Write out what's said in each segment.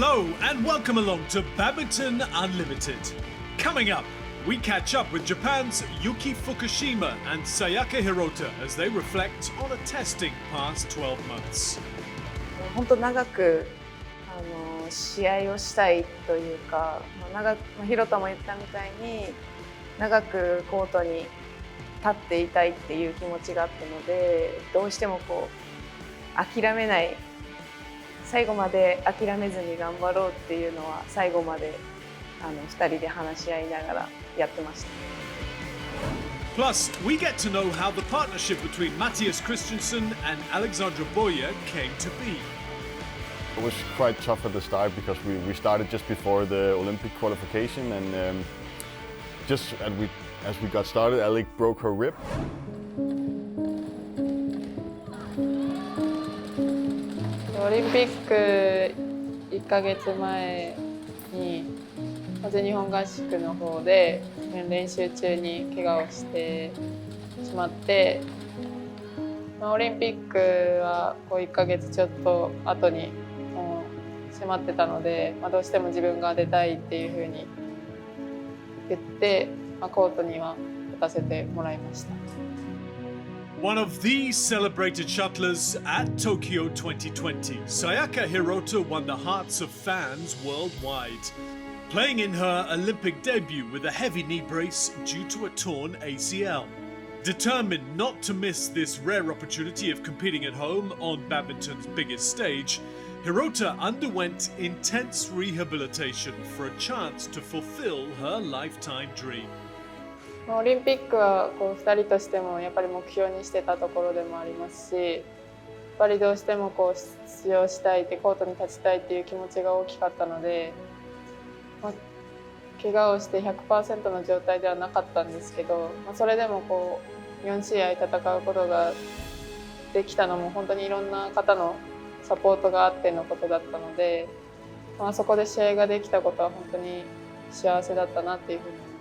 Hello and welcome along to Badminton Unlimited. Coming up, we catch up with Japan's Yuki Fukushima and Sayaka Hirota as they reflect on a testing past 12 months. 本当長く試合をしたいというか、広田も言ったみたいに長くコートに立っていたいっていう気持ちがあったので、どうしても諦めない、最後まで諦めずに頑張ろうっていうのは最後まで2人で話し合いながらやってました。Plus, we get to know how the partnership between Mathias Christiansen and Alexandra Bøje came to be. It was quite tough at the start because we started just before the Olympic qualification, and just as we got started, Alec broke her rib. オリンピック1ヶ月前に全日本合宿の方で練習中に怪我をしてしまって、オリンピックは1ヶ月ちょっと後に迫ってたので、どうしても自分が出たいっていうふうに言って、コートには立たせてもらいました。One of the celebrated shuttlers at Tokyo 2020, Sayaka Hirota won the hearts of fans worldwide, playing in her Olympic debut with a heavy knee brace due to a torn ACL. Determined not to miss this rare opportunity of competing at home on badminton's biggest stage, Hirota underwent intense rehabilitation for a chance to fulfill her lifetime dream. オリンピックは2人としてもやっぱり目標にしてたところでもありますし、やっぱりどうしても出場したいってコートに立ちたいっていう気持ちが大きかったので、怪我をして 100% の状態ではなかったんですけど、それでも4試合戦うことができたのも本当にいろんな方のサポートがあってのことだったので、そこで試合ができたことは本当に幸せだったなっていうふうに思います。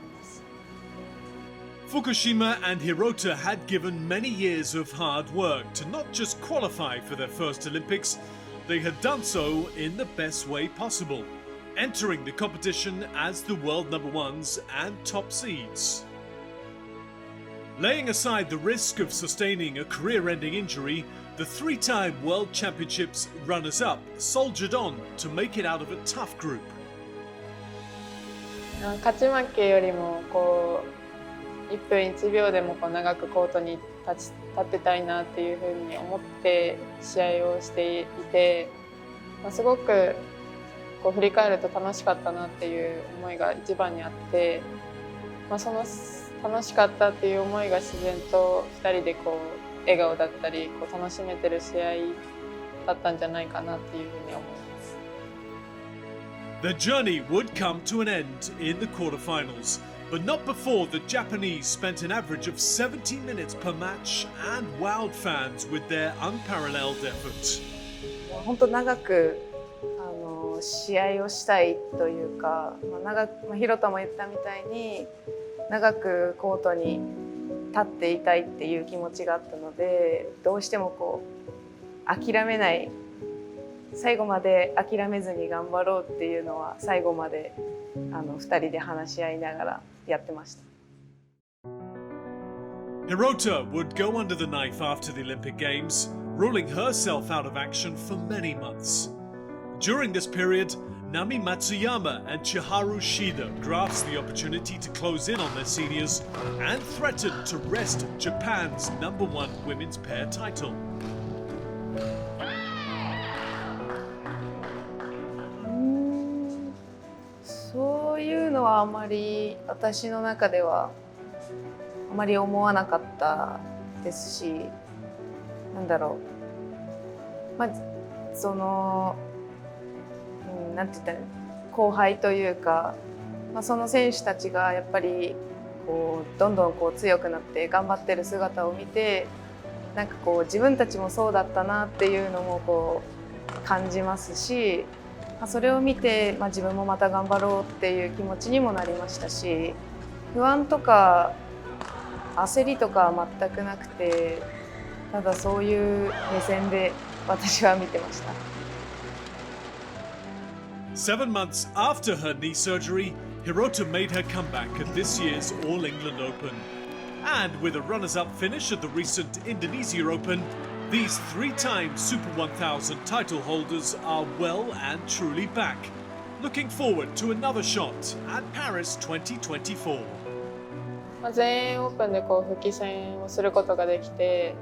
Fukushima and Hirota had given many years of hard work to not just qualify for their first Olympics, they had done so in the best way possible, entering the competition as the world number ones and top seeds. Laying aside the risk of sustaining a career-ending injury, the three-time World Championships runners-up soldiered on to make it out of a tough group. 勝ち負けよりも1分1秒でも長くコートに立ってたいなっていうふうに思って試合をしていて、すごく振り返ると楽しかったなっていう思いが一番にあって、その楽しかったっていう思いが自然と2人で笑顔だったり楽しめてる試合だったんじゃないかなっていうふうに思います。The journey would come to an end in the quarterfinals, but not before the Japanese spent an average of 70 minutes per match and wowed fans with their unparalleled effort. 本当長く試合をしたいというか、広田も言ったみたいに長くコートに立っていたいっていう気持ちがあったので、どうしても諦めない、最後まで諦めずに頑張ろうっていうのは最後まで2人で話し合いながらやってました。Hirota would go under the knife after the Olympic Games, ruling herself out of action for many months. During this period, Nami Matsuyama and Chiharu Shida grasped the opportunity to close in on their seniors and threatened to wrest Japan's #1 women's pair title. そういうのはあまり私の中ではあまり思わなかったですし、なんて言ったら後輩というか、その選手たちがやっぱりどんどん強くなって頑張ってる姿を見て、自分たちもそうだったなっていうのも感じますし、それを見て、自分もまた頑張ろうっていう気持ちにもなりましたし、不安とか焦りとかは全くなくて、ただそういう目線で私は見てました。7 months after her knee surgery, Hirota made her comeback at this year's All England Open. And with a runners-up finish at the recent Indonesia Open, these three-time Super 1000 title holders are well and truly back, looking forward to another shot at Paris 2024. 全英オープンで復帰戦をすることができて、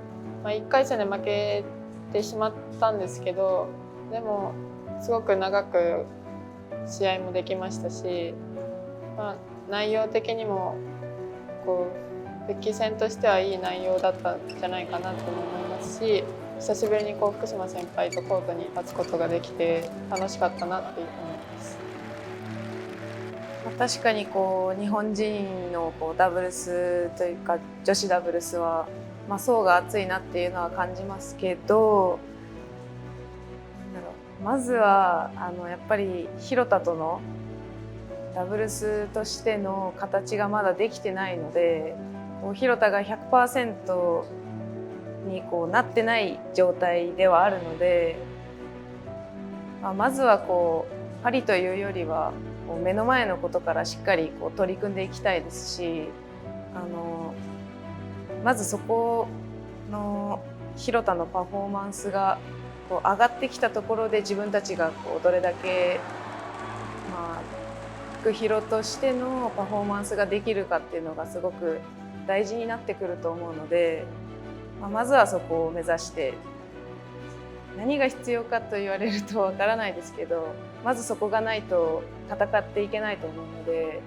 1回戦で負けてしまったんですけど、でもすごく長く試合もできましたし、内容的にも復帰戦としてはいい内容だったんじゃないかなと思いますし、久しぶりに福島先輩とコートに立つことができて楽しかったなって思います。確かに日本人のダブルスというか女子ダブルスは、層が厚いなっていうのは感じますけど、まずはやっぱり広田とのダブルスとしての形がまだできてないので、広田が 100% になってない状態ではあるので、まずはパリというよりは目の前のことからしっかり取り組んでいきたいですし、まずそこの広田のパフォーマンスが上がってきたところで自分たちがどれだけフクヒロとしてのパフォーマンスができるかっていうのがすごく大事になってくると思うので、まずはそこを目指して、何が必要かと言われるとわからないですけど、まずそこがないと戦っていけないと思うので、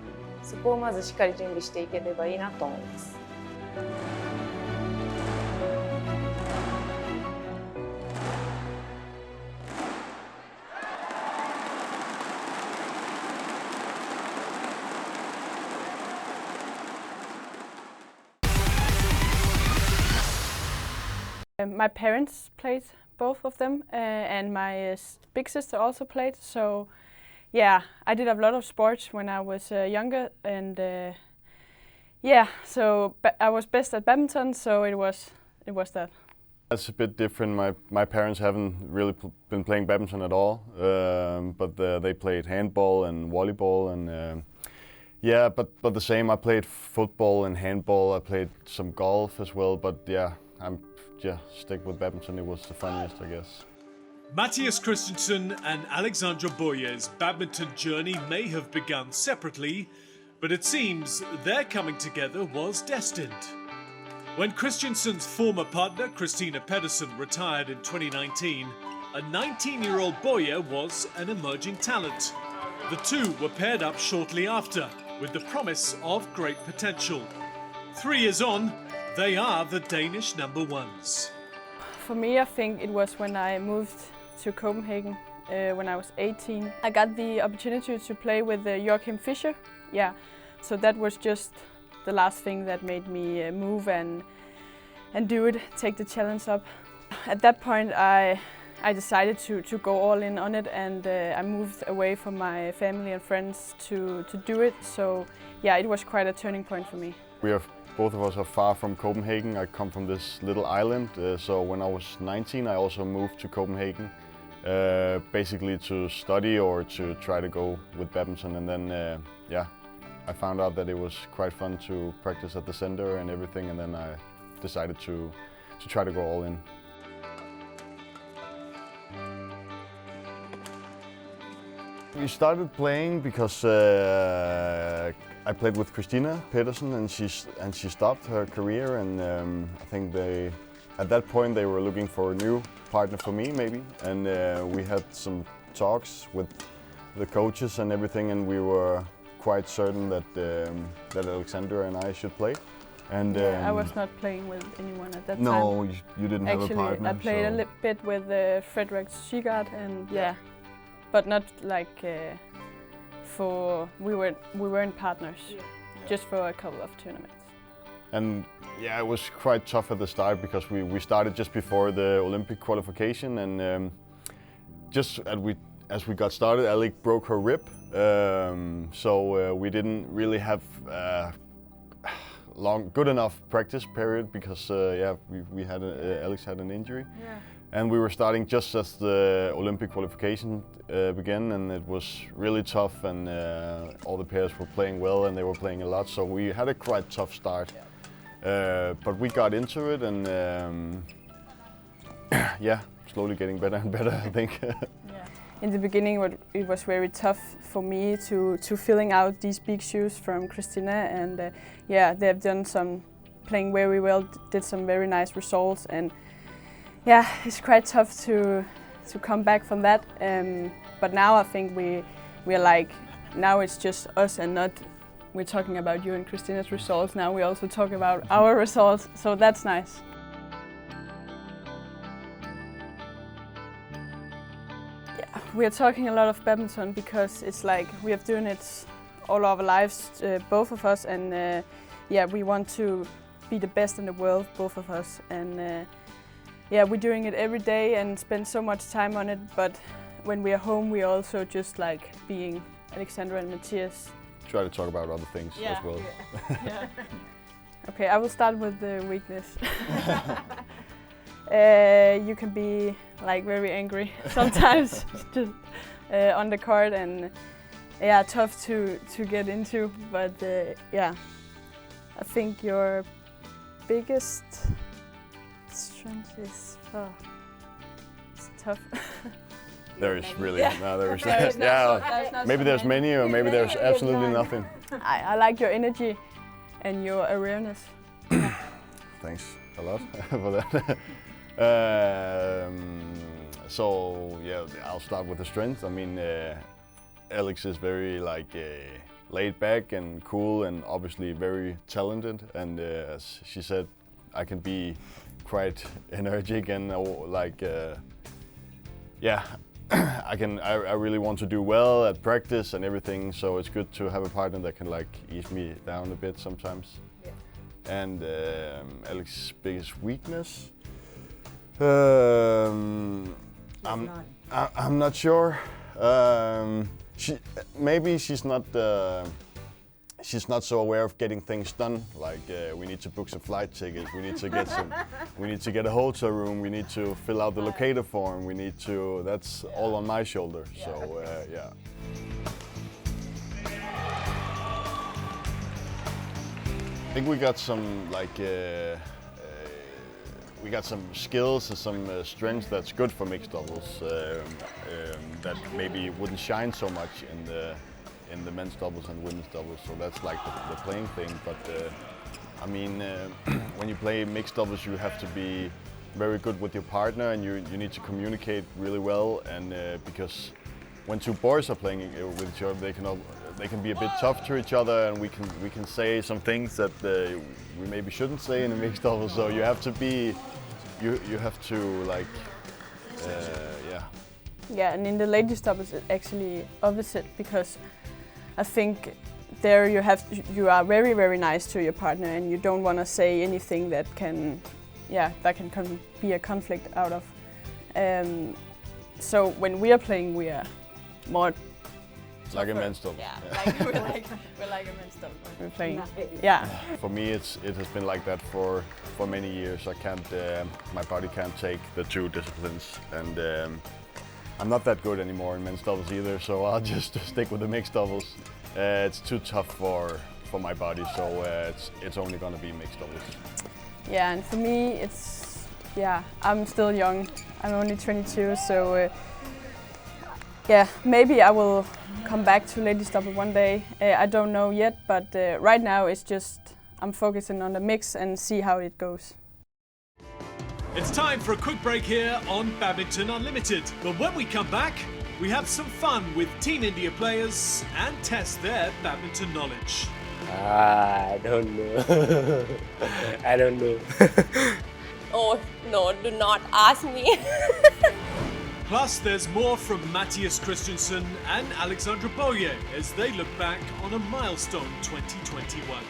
そこをまずしっかり準備していければいいなと思います。My parents played, both of them, and my big sister also played. So, yeah, I did a lot of sports when I was younger, and yeah, so I was best at badminton. So it was that. That's a bit different. My parents haven't really been playing badminton at all, but they played handball and volleyball, and yeah, but the same. I played football and handball. I played some golf as well, but yeah, stick with badminton. It was the funniest, I guess. Mathias Christensen and Alexandra Bøje's badminton journey may have begun separately, but it seems their coming together was destined. When Christiansen's former partner Christina Pedersen retired in 2019, a 19-year-old Bøje was an emerging talent. The two were paired up shortly after, with the promise of great potential. 3 years on, they are the Danish number ones. For me, I think it was when I moved to Copenhagen when I was 18. I got the opportunity to play with Joachim Fischer. Yeah, so that was just the last thing that made me move and do it, take the challenge up. At that point, I decided to go all in on it, and I moved away from my family and friends to do it. So yeah, it was quite a turning point for me. Both of us are far from Copenhagen. I come from this little island, so when I was 19 I also moved to Copenhagen, basically to study or to try to go with badminton, and then yeah, I found out that it was quite fun to practice at the center and everything, and then I decided to try to go all in. We started playing because I played with Christina Pedersen, and she stopped her career, and I think at that point they were looking for a new partner for me maybe, and we had some talks with the coaches and everything, and we were quite certain that Alexandra and I should play. And yeah, I was not playing with anyone at that time. No, you didn't have a partner. I played a little bit with Fredrik Sigard, and yeah, but not like we weren't partners, just for a couple of tournaments. And yeah, it was quite tough at the start because we started just before the Olympic qualification, and as we got started, Alec broke her rib, so we didn't really have good enough practice period because yeah, Alex had an injury. And we were starting just as the Olympic qualification began, and it was really tough, and all the pairs were playing well and they were playing a lot, so we had a quite tough start. But we got into it, and yeah, slowly getting better and better, I think. In the beginning, it was very tough for me to filling out these big shoes from Christina, and yeah, they've done some playing very well, did some very nice results, and yeah, it's quite tough to come back from that. But now I think we're like, now it's just us and not we're talking about you and Christina's results. Now we also talk about our results, so that's nice. We are talking a lot of badminton because it's like we have done it all our lives, both of us, and yeah, we want to be the best in the world, both of us, and yeah, we're doing it every day and spend so much time on it. But when we are home, we are also just like being Alexandra and Mathias. Try to talk about other things as well. Yeah. Okay, I will start with the weakness. You can be like very angry sometimes just on the court, and yeah, tough to get into. But yeah, I think your biggest strength is it's tough. There is really no. There is yeah. Maybe there's many, or maybe there's absolutely nothing. I like your energy and your awareness. Thanks a lot for that. So yeah, I'll start with the strength. I mean, Alex is very like laid back and cool, and obviously very talented. And as she said, I can be quite energetic and like yeah, I really want to do well at practice and everything. So it's good to have a partner that can like ease me down a bit sometimes. Yeah. And Alex's biggest weakness. I'm not sure. She's not so aware of getting things done. Like we need to book some flight tickets. We need to get we need to get a hotel room. We need to fill out the locator form. We need to. That's all on my shoulder. Yeah. So yeah. I think we got some like. We got some skills and some strengths that's good for mixed doubles that maybe wouldn't shine so much in the men's doubles and women's doubles. So that's like the playing thing. But I mean, when you play mixed doubles, you have to be very good with your partner, and you need to communicate really well. And because when two boys are playing with each other, they can be a bit tough to each other, and we can say some things that we maybe shouldn't say in a mixed double. So you have to be, you have to like, yeah. Yeah, and in the ladies doubles it's actually opposite, because I think there you are very, very nice to your partner, and you don't want to say anything that can, yeah, that can be a conflict out of. So when we are playing, we are more like a men's double. Yeah, like we're like a men's double. We're playing. Yeah. For me, it has been like that for many years. I can't, my body can't take the two disciplines, and I'm not that good anymore in men's doubles either. So I'll just stick with the mixed doubles. It's too tough for my body, so it's only gonna be mixed doubles. Yeah, and for me, it's I'm still young. I'm only 22, so. Yeah, maybe I will come back to ladies double one day. I don't know yet, but right now it's just I'm focusing on the mix and see how it goes. It's time for a quick break here on Badminton Unlimited. But when we come back, we have some fun with Team India players and test their badminton knowledge. I don't know. I don't know. Oh, no, do not ask me. Plus, there's more from Mathias, Christiansen and Alexandra Bøje as they look back on a milestone 2021.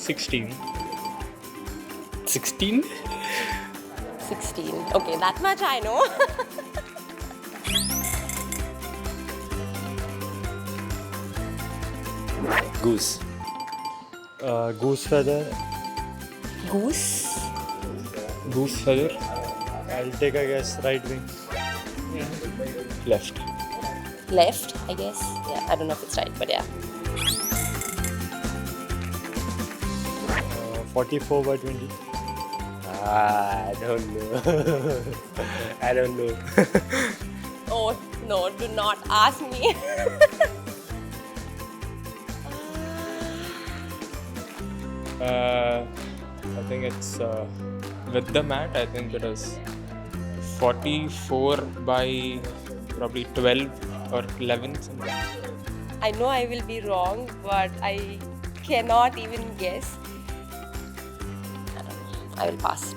16. 16? 16. Okay, that much I know. Goose. Goose feather. Goose. Goose feather. I'll take a guess. Right wing. Left. Left, I guess. Yeah, I don't know if it's right, but yeah. 44 by 20. I don't know. I don't know. Oh, no, do not ask me. I think it's with the mat. I think it is 44 by probably 12 or 11 something. I know I will be wrong, but I cannot even guess. I don't know. I will pass it.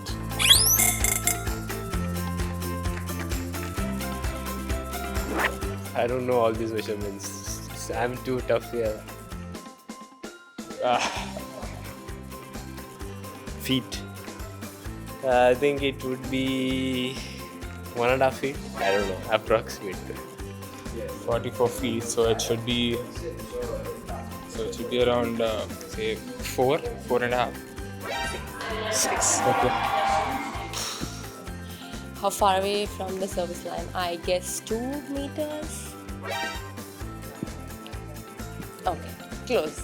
I don't know all these measurements. I'm too tough here. Feet. I think it would be 1.5 feet. I don't know, approximate. 44 feet, so it should be. So it should be around, say, 4.5. 6. Okay. How far away from the service line? I guess 2 meters. Okay, close.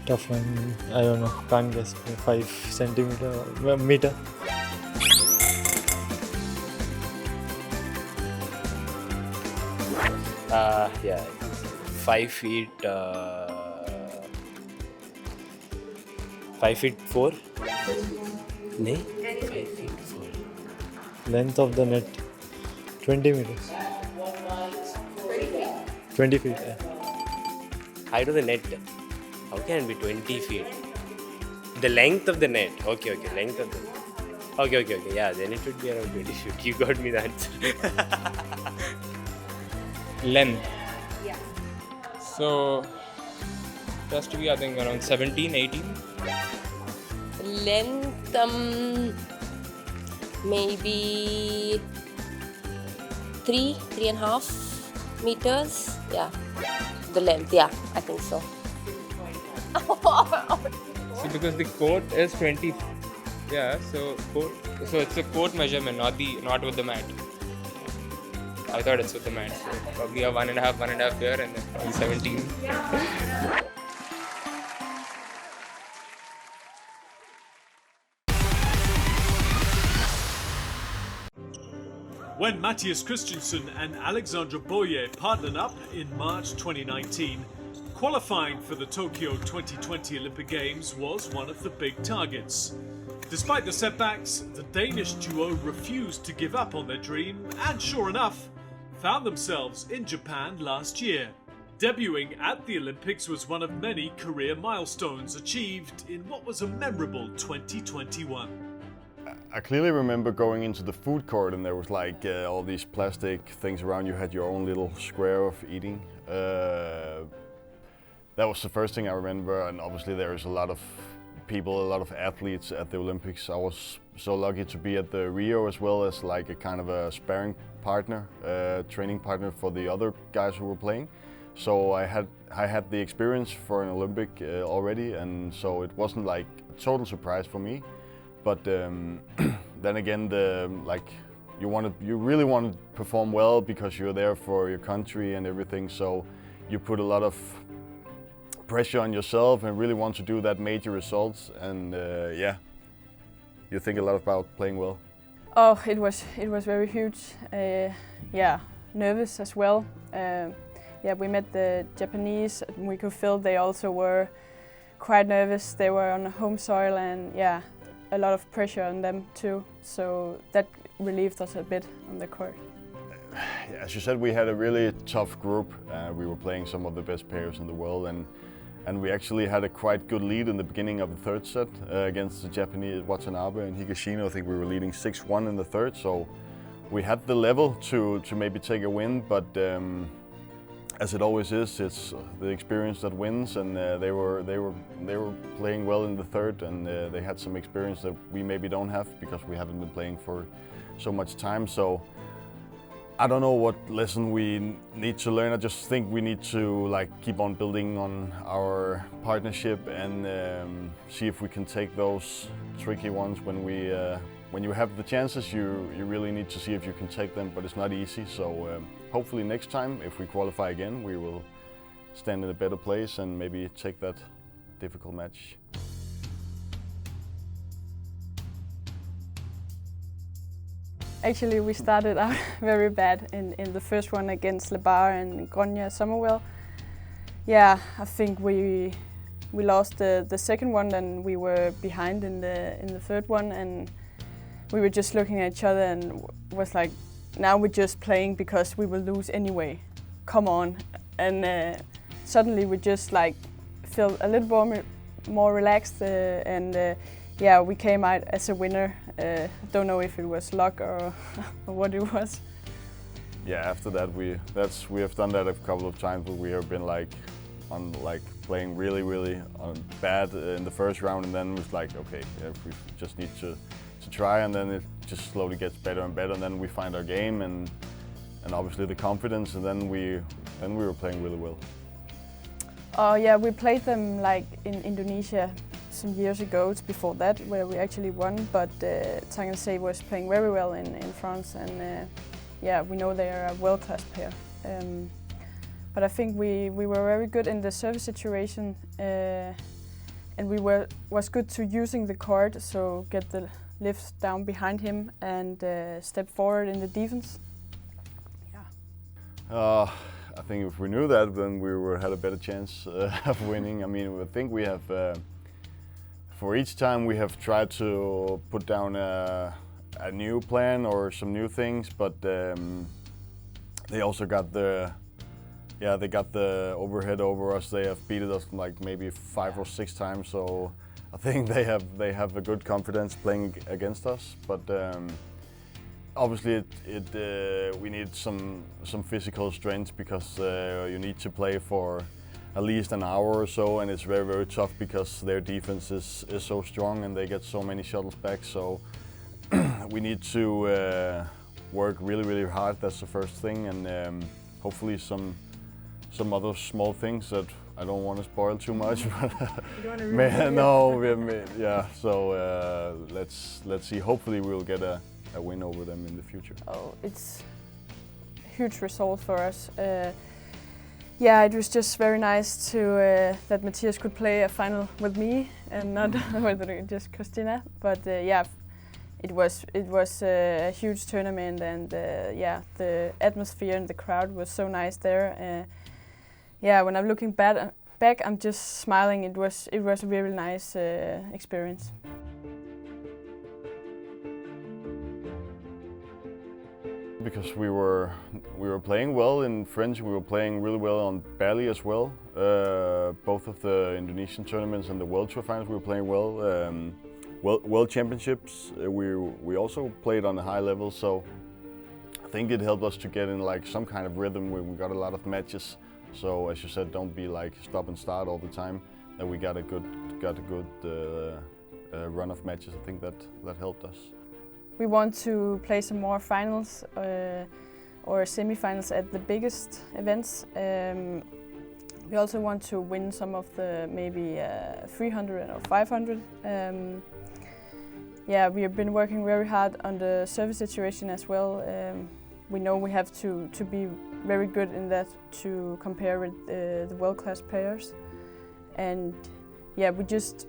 Tough one. I don't know. Can't guess. 5 centimeter or meter. Yeah, 5 feet. 5 feet 4. No? 5 feet 4. Length of the net. 20 meters. 20 feet. Yeah. Height of the net. How can it be 20 feet? The length of the net. Okay. Length of the net. Okay. Yeah, then it should be around 20 feet. You got me the answer. Length. Yeah. So, it has to be, I think, around 17, 18. Length, maybe 3.5 meters. Yeah, the length. Yeah, I think so. See, because the court is 20. Yeah, so it's a court measurement, not with the mat. I thought it's with the mat. So probably a 1.5 here, and then probably 17. When Mathias Christiansen and Alexandra Bøje partnered up in March 2019, qualifying for the Tokyo 2020 Olympic Games was one of the big targets. Despite the setbacks, the Danish duo refused to give up on their dream and, sure enough, found themselves in Japan last year. Debuting at the Olympics was one of many career milestones achieved in what was a memorable 2021. I clearly remember going into the food court and there was like all these plastic things around. You had your own little square of eating. That was the first thing I remember, and obviously there is a lot of people, a lot of athletes at the Olympics. I was so lucky to be at the Rio as well as like a kind of a sparring partner, training partner for the other guys who were playing. So I had the experience for an Olympic already, and so it wasn't like a total surprise for me. But then again, you really want to perform well because you're there for your country and everything. So you put a lot of pressure on yourself and really want to do that major results. And yeah, you think a lot about playing well. Oh, it was very huge. Yeah, nervous as well. Yeah, we met the Japanese. And we could feel they also were quite nervous. They were on home soil, and yeah, a lot of pressure on them too. So that relieved us a bit on the court. As you said, we had a really tough group. We were playing some of the best players in the world, and we actually had a quite good lead in the beginning of the third set against the Japanese Watanabe and Higashino. I think we were leading 6-1 in the third, so we had the level to maybe take a win, but as it always is, it's the experience that wins, and they were playing well in the third, and they had some experience that we maybe don't have because we haven't been playing for so much time. So I don't know what lesson we need to learn. I just think we need to keep on building on our partnership and see if we can take those tricky ones when you have the chances. You really need to see if you can take them, but it's not easy. So hopefully next time, if we qualify again, we will stand in a better place and maybe take that difficult match. Actually, we started out very bad in the first one against Lebar and Grønja Sommerwell. Yeah, I think we lost the second one, and we were behind in the third one, and we were just looking at each other and was like, now we're just playing because we will lose anyway. Come on. And suddenly we just felt a little more relaxed and yeah, we came out as a winner. Don't know if it was luck or what it was. Yeah, after that we have done that a couple of times, but we have been playing really bad in the first round, and then it was okay, yeah, we just need to try, and then it just slowly gets better and better, and then we find our game and obviously the confidence, and then we were playing really well. Oh yeah, we played them in Indonesia some years ago before that, where we actually won, but Tangense was playing very well in France, and yeah, we know they are a world-class pair. But I think we were very good in the service situation, and we was good to using the court, so get the lift down behind him and step forward in the defense. Yeah. I think if we knew that, then we had a better chance of winning. I mean, I think we have, for each time we have tried to put down a new plan or some new things, but they also got the overhead over us. They have beaten us maybe 5 or 6 times, so I think they have a good confidence playing against us. But obviously we need some physical strength, because you need to play for at least an hour or so, and it's very tough because their defense is so strong and they get so many shuttles back. So we need to work really hard. That's the first thing, and hopefully some other small things that I don't want to spoil too much. Yeah. So let's see. Hopefully we'll get a win over them in the future. Oh, it's a huge result for us. Yeah, it was just very nice to that Mathias could play a final with me and not with just Christina. But yeah, it was a huge tournament, and yeah, the atmosphere and the crowd was so nice there. Yeah, when I'm looking back, I'm just smiling. It was a really nice experience. Because we were playing well in French, we were playing really well on Bali as well. Both of the Indonesian tournaments and the World Tour finals we were playing well. World Championships we also played on a high level, so I think it helped us to get in some kind of rhythm where we got a lot of matches. So as you said, don't be stop and start all the time. That we got a good run of matches. I think that helped us. We want to play some more finals or semi-finals at the biggest events. We also want to win some of the maybe 300 or 500. Yeah, we have been working very hard on the service situation as well. We know we have to be very good in that to compare with the world-class players. And yeah, we just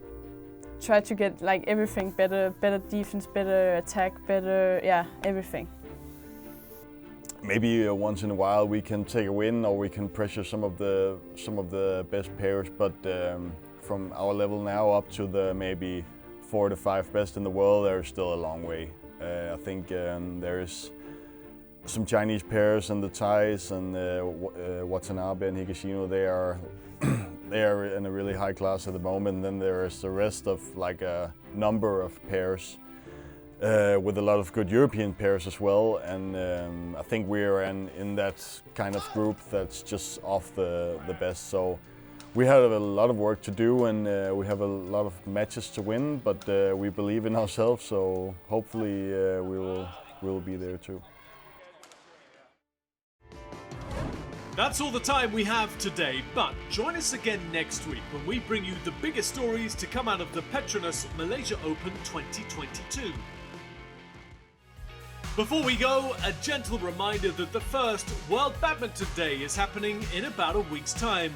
try to get everything better defense, better attack, better, yeah, everything. Maybe once in a while we can take a win, or we can pressure some of the best pairs, but from our level now up to the maybe 4 to 5 best in the world, there's still a long way. I think there is some Chinese pairs and the Thais and Watanabe and Higashino. They are in a really high class at the moment. And then there is the rest of a number of pairs with a lot of good European pairs as well, and I think we're in that kind of group that's just off the best. So we have a lot of work to do, and we have a lot of matches to win, but we believe in ourselves, so hopefully we will be there too. That's all the time we have today, but join us again next week when we bring you the biggest stories to come out of the Petronas Malaysia Open 2022. Before we go, a gentle reminder that the first World Badminton Day is happening in about a week's time.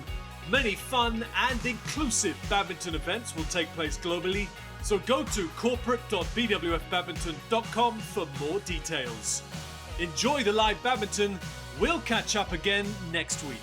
Many fun and inclusive badminton events will take place globally, so go to corporate.bwfbadminton.com for more details. Enjoy the live badminton. We'll catch up again next week.